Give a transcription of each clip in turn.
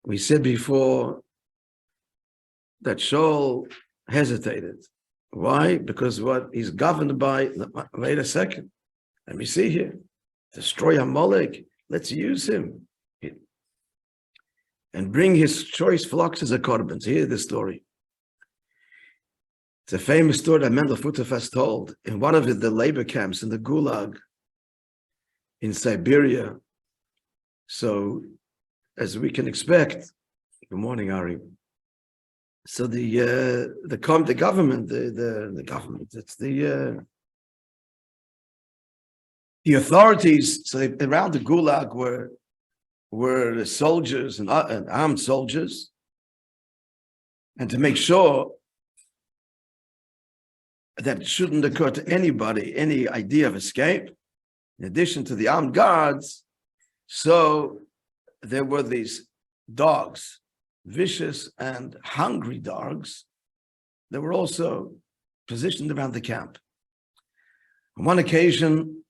We said before that Shaul hesitated. Why? Because what he's governed by, wait a second, let me see here. Destroy Amalek, let's use him. And bring his choice flocks as a korban. Hear the story. It's a famous story that Mendel Futterfest told in one of the labor camps in the GULAG in Siberia. So, as we can expect, good morning, Ari. So the government, it's the authorities. So around the GULAG were the soldiers and armed soldiers, and to make sure that it shouldn't occur to anybody any idea of escape, in addition to the armed guards, so there were these dogs, vicious and hungry dogs, that were also positioned around the camp. On one occasion,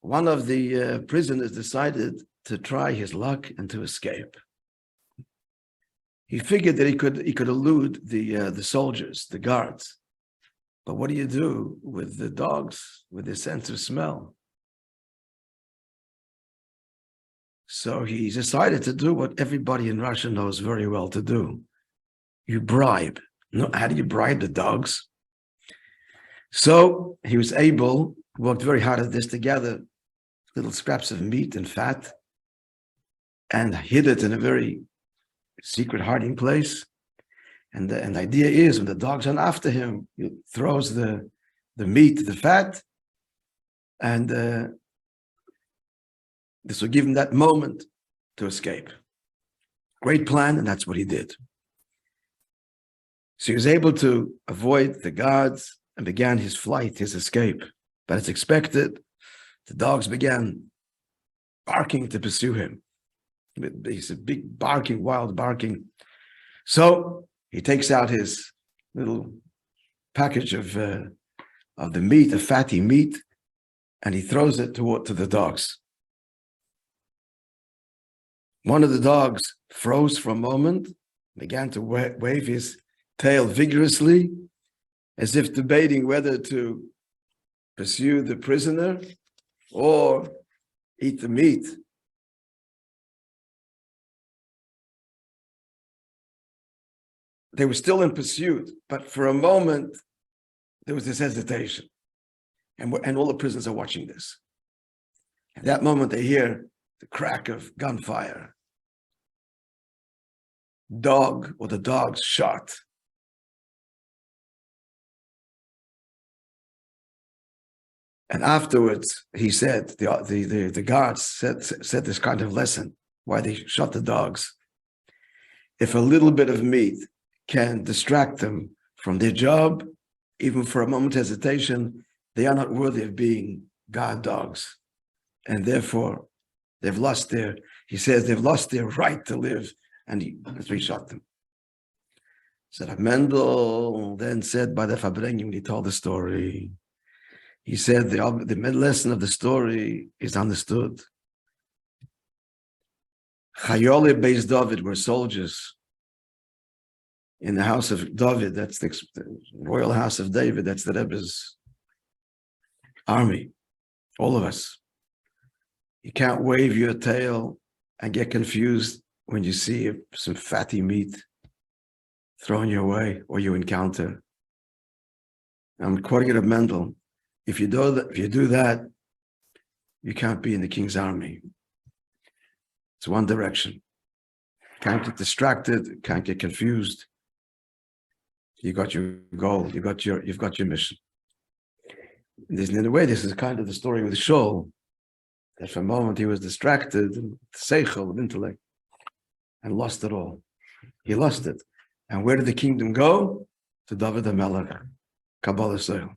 one of the prisoners decided to try his luck and to escape. He figured that he could elude the soldiers, the guards. But what do you do with the dogs, with their sense of smell? So he decided to do what everybody in Russia knows very well to do. You bribe. No, how do you bribe the dogs? So he was able, worked very hard at this, to gather little scraps of meat and fat and hid it in a very secret hiding place. And the idea is, when the dogs run after him, he throws the meat, the fat, and this will give him that moment to escape. Great plan, and that's what he did. So he was able to avoid the guards and began his flight, his escape. But as expected, the dogs began barking to pursue him. He's a big barking, wild barking. So he takes out his little package of the meat, the fatty meat, and he throws it to the dogs. One of the dogs froze for a moment, began to wave his tail vigorously, as if debating whether to pursue the prisoner or eat the meat. They were still in pursuit, but for a moment, there was this hesitation. And all the prisoners are watching this. At that moment, they hear the crack of gunfire. The dogs shot. And afterwards, he said, the guards said this kind of lesson, why they shot the dogs. If a little bit of meat can distract them from their job, even for a moment's hesitation, they are not worthy of being guard dogs. And therefore, they've lost their right to live, and he shot them. So Mendel then said by the Fabrengen, when he told the story, he said the lesson of the story is understood. Chayole Beis David were soldiers in the house of David, that's the royal house of David, that's the Rebbe's army, all of us. You can't wave your tail and get confused when you see some fatty meat thrown your way or you encounter. I'm quoting it of Mendel. If you do that, you can't be in the king's army. It's one direction. Can't get distracted, can't get confused. You got your goal, you've got your mission. In a way, this is kind of the story with Shaul, that for a moment he was distracted, seichel, intellect, and lost it all. He lost it. And where did the kingdom go? To David HaMelech, Kabbalah Soil.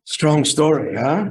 Strong story, huh?